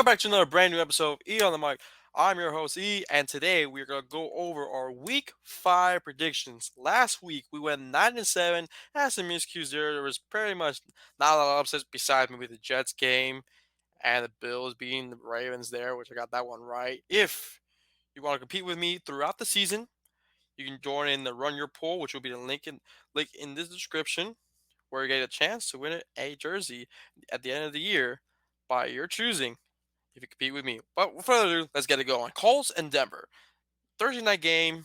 Welcome back to another brand new episode of E on the Mic. I'm your host E, and today we're gonna go over our Week 5 predictions. Last week we went 9-7, had some miscues there. There was pretty much not a lot of upsets besides maybe the Jets game and the Bills beating the Ravens there, which I got that one right. If you want to compete with me throughout the season, you can join in the Run Your Poll, which will be the link in this description, where you get a chance to win a jersey at the end of the year by your choosing if you compete with me. But without further ado, let's get it going. Colts and Denver. Thursday night game.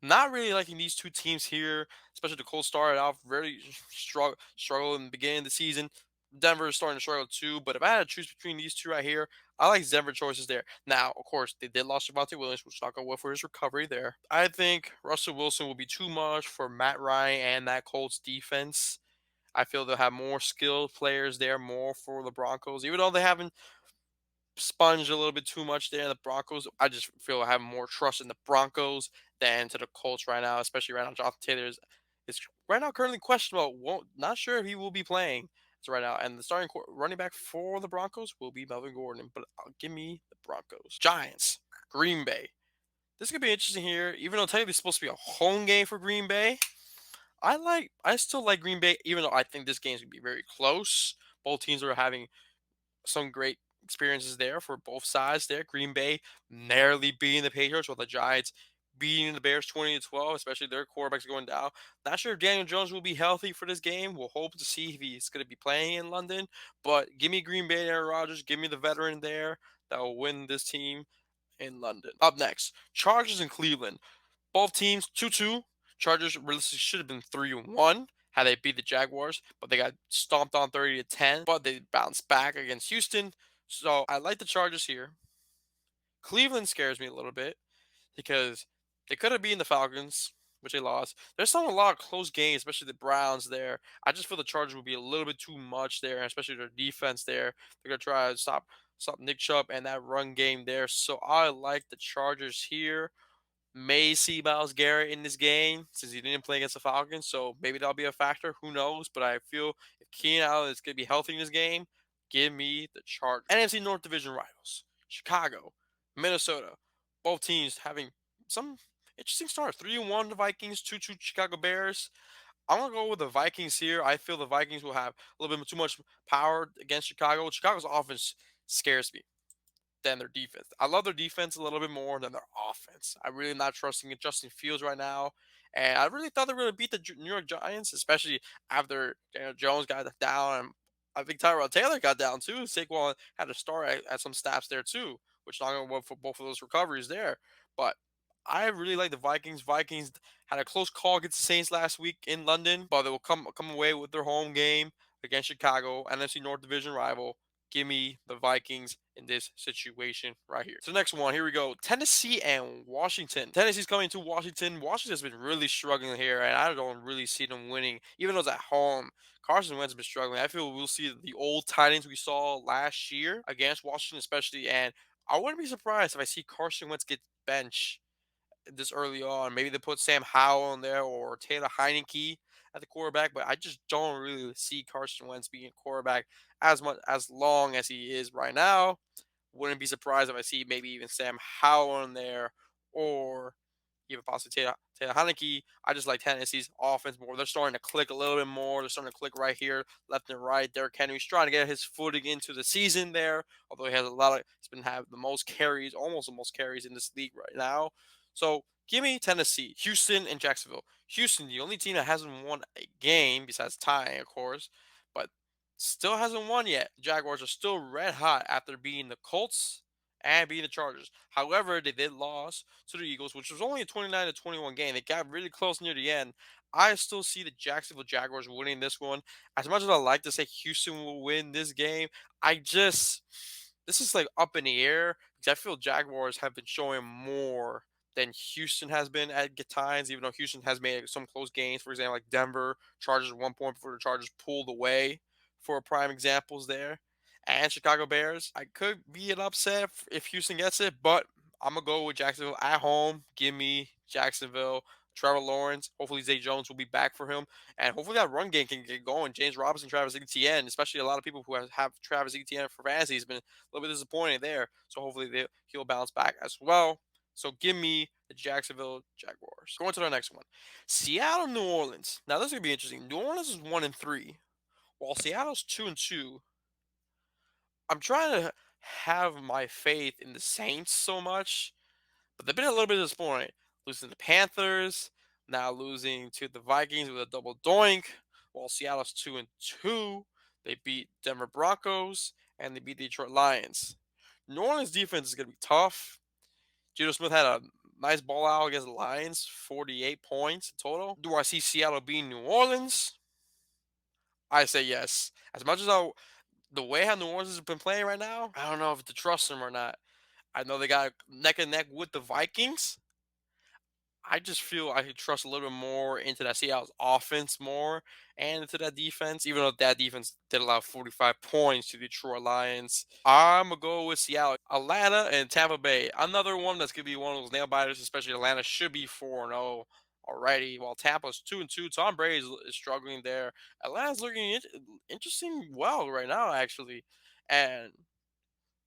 Not really liking these two teams here, especially the Colts started off very struggle in the beginning of the season. Denver is starting to struggle too, but if I had to choose between these two right here, I like Denver choices there. Now, of course, they did lose Javonte Williams, which not go well for his recovery there. I think Russell Wilson will be too much for Matt Ryan and that Colts defense. I feel they'll have more skilled players there, more for the Broncos, even though they haven't sponge a little bit too much there in the Broncos. I just feel I have more trust in the Broncos than to the Colts right now, especially right now. Jonathan Taylor is right now currently questionable. Won't not sure if he will be playing so right now. And the starting running back for the Broncos will be Melvin Gordon. But give me the Broncos. Giants, Green Bay. This could be interesting here, even though technically it's supposed to be a home game for Green Bay. I still like Green Bay, even though I think this game's gonna be very close. Both teams are having some great experiences there for both sides there. Green Bay narrowly beating the Patriots, while the Giants beating the Bears 20-12, especially their quarterbacks going down. Not sure if Daniel Jones will be healthy for this game. We'll hope to see if he's going to be playing in London. But give me Green Bay and Aaron Rodgers. Give me the veteran there that will win this team in London. Up next, Chargers and Cleveland. Both teams 2-2. Chargers realistically should have been 3-1 had they beat the Jaguars, but they got stomped on 30-10. But they bounced back against Houston. So I like the Chargers here. Cleveland scares me a little bit because they could have beaten the Falcons, which they lost. There's still a lot of close games, especially the Browns there. I just feel the Chargers will be a little bit too much there, especially their defense there. They're gonna try to stop Nick Chubb and that run game there. So I like the Chargers here. May see Miles Garrett in this game since he didn't play against the Falcons, so maybe that'll be a factor. Who knows? But I feel if Keenan Allen is going to be healthy in this game, give me the Chargers. NFC North Division rivals: Chicago, Minnesota. Both teams having some interesting start. 3-1 the Vikings, 2-2 Chicago Bears. I'm gonna go with the Vikings here. I feel the Vikings will have a little bit too much power against Chicago. Chicago's offense scares me than their defense. I love their defense a little bit more than their offense. I'm really not trusting in Justin Fields right now. And I really thought they were going to beat the New York Giants, especially after Daniel Jones got down. And I think Tyrell Taylor got down too. Saquon had to start at some snaps there too, which not going to work for both of those recoveries there. But I really like the Vikings. Vikings had a close call against the Saints last week in London, but they will come away with their home game against Chicago, NFC North Division rival. Give me the Vikings in this situation right here. So next one, here we go. Tennessee and Washington. Tennessee's coming to Washington. Washington's been really struggling here, and I don't really see them winning, even though it's at home. Carson Wentz has been struggling. I feel we'll see the old Titans we saw last year against Washington, especially. And I wouldn't be surprised if I see Carson Wentz get benched this early on. Maybe they put Sam Howell in there or Taylor Heineke at the quarterback, but I just don't really see Carson Wentz being a quarterback as long as he is right now. Wouldn't be surprised if I see maybe even Sam Howell in there or even possibly Taylor Heineke. I just like Tennessee's offense more. They're starting to click a little bit more. They're starting to click right here, left and right. Derrick Henry's trying to get his footing into the season there, although he's been having the most carries, almost the most carries in this league right now. So give me Tennessee, Houston, and Jacksonville. Houston, the only team that hasn't won a game besides tying, of course, but still hasn't won yet. Jaguars are still red hot after beating the Colts and beating the Chargers. However, they did lose to the Eagles, which was only a 29-21 game. They got really close near the end. I still see the Jacksonville Jaguars winning this one. As much as I like to say Houston will win this game, I just this is like up in the air because I feel Jaguars have been showing more than Houston has been at times, even though Houston has made some close games. For example, like Denver Chargers at one point before the Chargers pulled away for prime examples there. And Chicago Bears, I could be an upset if Houston gets it, but I'm gonna go with Jacksonville at home. Give me Jacksonville. Trevor Lawrence. Hopefully Zay Jones will be back for him, and hopefully that run game can get going. James Robinson, Travis Etienne, especially a lot of people who have Travis Etienne for fantasy has been a little bit disappointed there. So hopefully he'll bounce back as well. So give me the Jacksonville Jaguars. Going to the next one, Seattle, New Orleans. Now this is gonna be interesting. New Orleans is 1-3, while Seattle's 2-2. I'm trying to have my faith in the Saints so much, but they've been a little bit disappointing. Losing to the Panthers, now losing to the Vikings with a double doink. While Seattle's 2-2, they beat Denver Broncos and they beat the Detroit Lions. New Orleans defense is gonna be tough. Geno Smith had a nice ball out against the Lions, 48 points in total. Do I see Seattle beating New Orleans? I say yes. As much as the way how New Orleans has been playing right now, I don't know if to trust them or not. I know they got neck and neck with the Vikings. I just feel I could trust a little bit more into that Seattle's offense more and into that defense, even though that defense did allow 45 points to the Detroit Lions. I'm going to go with Seattle. Atlanta and Tampa Bay. Another one that's going to be one of those nail biters, especially Atlanta should be 4-0 already, while Tampa's 2-2. Tom Brady is struggling there. Atlanta's looking interesting well right now, actually. And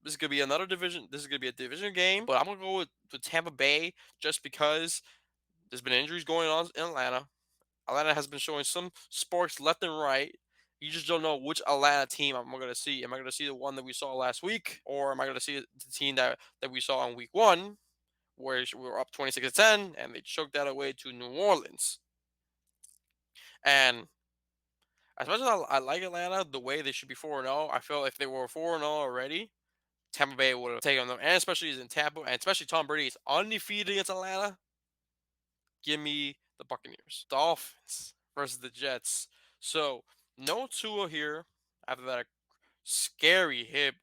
this is gonna be another division. This is gonna be a division game, but I'm gonna go with Tampa Bay just because there's been injuries going on in Atlanta. Atlanta has been showing some sparks left and right. You just don't know which Atlanta team I'm going to see. Am I going to see the one that we saw last week, or am I going to see the team that we saw in week one, where we were up 26-10 and they choked that away to New Orleans? And as much as I like Atlanta, the way they should be 4-0, I feel if they were 4-0 already, Tampa Bay would have taken them, and especially in Tampa, and especially Tom Brady is undefeated against Atlanta. Give me the Buccaneers. Dolphins versus the Jets. So no Tua here after that scary hit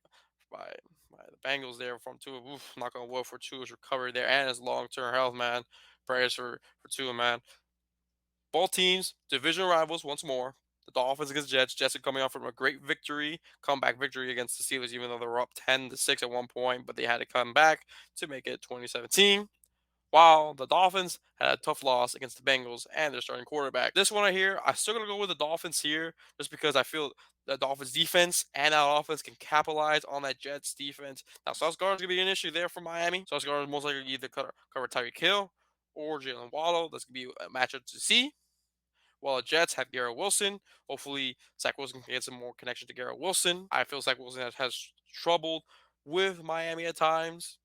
by the Bengals there from Tua. Oof, not gonna wood for Tua's recovery there and his long term health, man. Prayers for Tua, man. Both teams, division rivals once more. The Dolphins against Jets. Jets are coming off from a great victory, comeback victory against the Steelers, even though they were up 10-6 at one point, but they had to come back to make it 2017. While the Dolphins had a tough loss against the Bengals and their starting quarterback. This one right here, I'm still gonna go with the Dolphins here, just because I feel the Dolphins defense and our offense can capitalize on that Jets defense. Now Sauce Gardner's gonna be an issue there for Miami. Sauce Gardner most likely either cover Tyreek Hill or Jalen Waddle. That's gonna be a matchup to see. While the Jets have Garrett Wilson, hopefully Zach Wilson can get some more connection to Garrett Wilson. I feel Zach Wilson has troubled with Miami at times.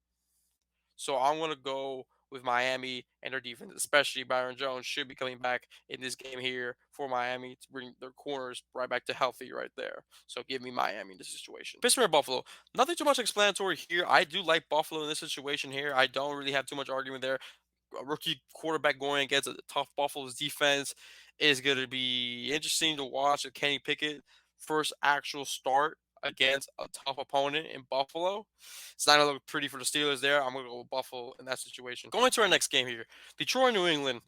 So I'm going to go with Miami and their defense, especially Byron Jones should be coming back in this game here for Miami to bring their corners right back to healthy right there. So give me Miami in this situation. Pittsburgh Buffalo. Nothing too much explanatory here. I do like Buffalo in this situation here. I don't really have too much argument there. A rookie quarterback going against a tough Buffalo's defense is going to be interesting to watch. Kenny Pickett first actual start against a tough opponent in Buffalo. It's not gonna look pretty for the Steelers there. I'm gonna go with Buffalo in that situation. Going to our next game here, Detroit, New England.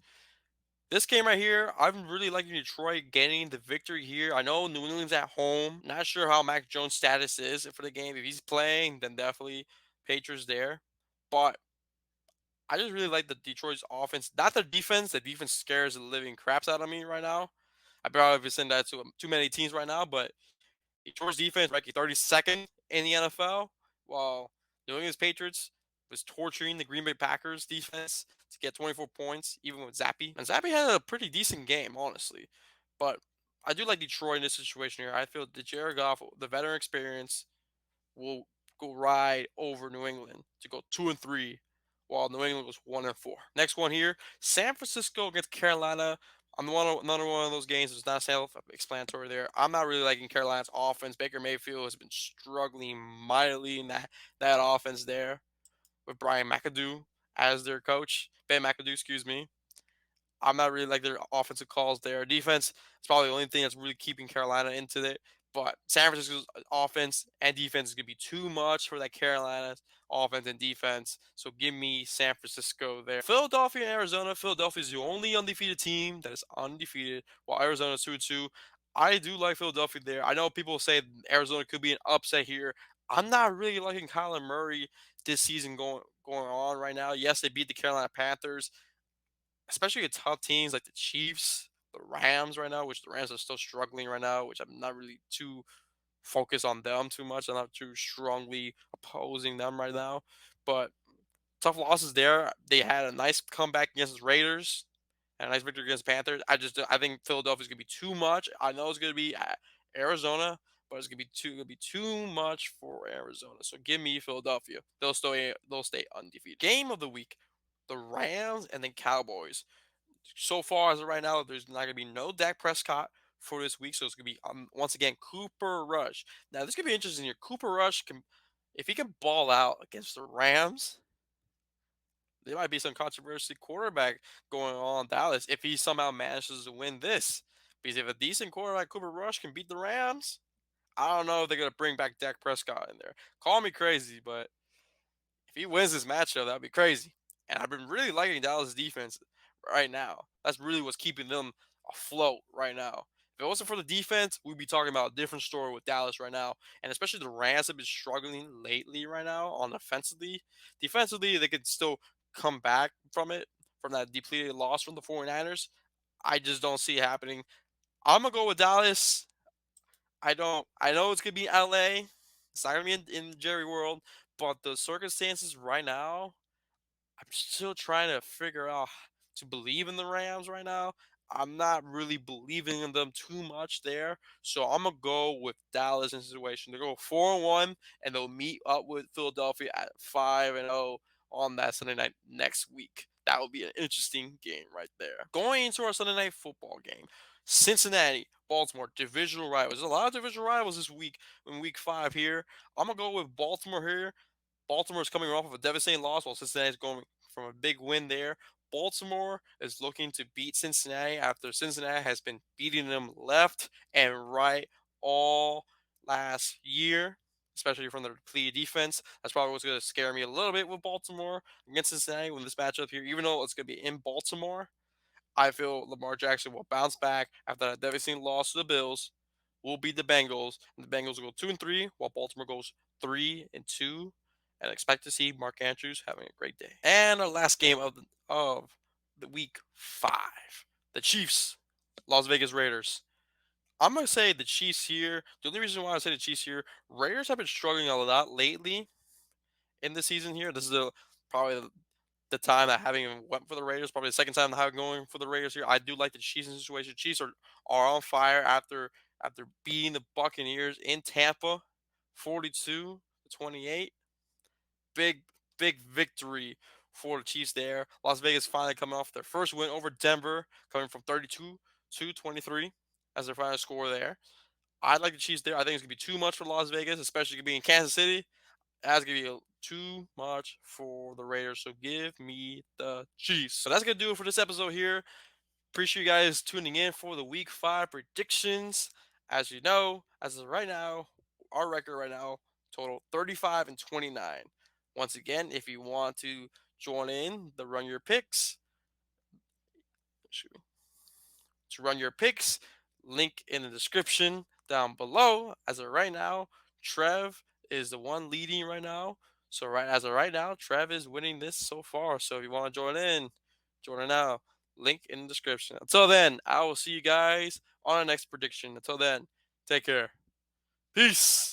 This game right here, I'm really liking Detroit getting the victory here. I know New England's at home. Not sure how Mac Jones' status is for the game. If he's playing, then definitely Patriots there. But I just really like the Detroit's offense, not their defense. The defense scares the living craps out of me right now. I probably send that to too many teams right now, but Detroit's defense ranked 32nd in the NFL, while New England's Patriots was torturing the Green Bay Packers defense to get 24 points, even with Zappy. And Zappy had a pretty decent game, honestly. But I do like Detroit in this situation here. I feel the Jared Goff, the veteran experience, will go right over New England to go 2-3, while New England was 1-4. Next one here, San Francisco against Carolina. Another one of those games that's not self-explanatory there. I'm not really liking Carolina's offense. Baker Mayfield has been struggling mightily in that offense there with Brian McAdoo as their coach. Ben McAdoo, excuse me. I'm not really like their offensive calls there. Defense is probably the only thing that's really keeping Carolina into it. But San Francisco's offense and defense is going to be too much for that Carolina's offense and defense. So give me San Francisco there. Philadelphia and Arizona. Philadelphia is the only undefeated team that is undefeated, while Arizona is 2-2. I do like Philadelphia there. I know people say Arizona could be an upset here. I'm not really liking Kyler Murray this season going on right now. Yes, they beat the Carolina Panthers. especially with tough teams like the Chiefs, the Rams right now, which the Rams are still struggling right now, which I'm not really too focused on them too much. I'm not too strongly opposing them right now. But tough losses there. They had a nice comeback against the Raiders and a nice victory against Panthers. I think Philadelphia's gonna be too much. I know it's gonna be at Arizona, but it's gonna be too much for Arizona. So give me Philadelphia. They'll stay undefeated. Game of the week: the Rams and the Cowboys. So far as of right now, there's not gonna be no Dak Prescott for this week, so it's gonna be once again Cooper Rush. Now this could be interesting here. Cooper Rush can, if he can ball out against the Rams, there might be some controversy quarterback going on in Dallas if he somehow manages to win this. Because if a decent quarterback Cooper Rush can beat the Rams, I don't know if they're gonna bring back Dak Prescott in there. Call me crazy, but if he wins this matchup, that'd be crazy. And I've been really liking Dallas' defense right now. That's really what's keeping them afloat right now. If it wasn't for the defense, we'd be talking about a different story with Dallas right now. And especially the Rams have been struggling lately right now on offensively. Defensively, they could still come back from it, from that depleted loss from the 49ers. I just don't see it happening. I'm gonna go with Dallas. I know it's gonna be LA. It's not gonna be in Jerry World, but the circumstances right now, I'm still trying to figure out to believe in the Rams right now. I'm not really believing in them too much there, so I'm gonna go with Dallas in this situation. They go 4-1, and they'll meet up with Philadelphia at 5-0 on that Sunday night next week. That would be an interesting game right there. Going into our Sunday night football game, Cincinnati, Baltimore, divisional rivals. There's a lot of divisional rivals this week in Week 5 here. I'm gonna go with Baltimore here. Baltimore is coming off of a devastating loss, while Cincinnati is going from a big win there. Baltimore is looking to beat Cincinnati after Cincinnati has been beating them left and right all last year, especially from the depleted defense. That's probably what's going to scare me a little bit with Baltimore against Cincinnati when this matchup here, even though it's going to be in Baltimore. I feel Lamar Jackson will bounce back after that devastating loss to the Bills. Will beat the Bengals, and the Bengals will go 2-3, while Baltimore goes 3-2. And expect to see Mark Andrews having a great day. And our last game of the week 5, the Chiefs, Las Vegas Raiders. I'm gonna say the Chiefs here. The only reason why I say the Chiefs here, Raiders have been struggling a lot lately in the season here. This is probably the time that having went for the Raiders, probably the second time having going for the Raiders here. I do like the Chiefs in the situation. Chiefs are on fire after beating the Buccaneers in Tampa, 42-28. Big big victory for the Chiefs there. Las Vegas finally coming off their first win over Denver, coming from 32 to 23 as their final score there. I like the Chiefs there. I think it's gonna be too much for Las Vegas, especially gonna be in Kansas City. That's gonna be too much for the Raiders. So give me the Chiefs. So that's gonna do it for this episode here. Appreciate you guys tuning in for the Week 5 predictions. As you know, as of right now, our record right now total 35-29. Once again, if you want to join in the run your picks, to run your picks. Link in the description down below. As of right now, Trev is the one leading right now. So right as of right now, Trev is winning this so far. So if you want to join in now. Link in the description. Until then, I will see you guys on the next prediction. Until then, take care. Peace.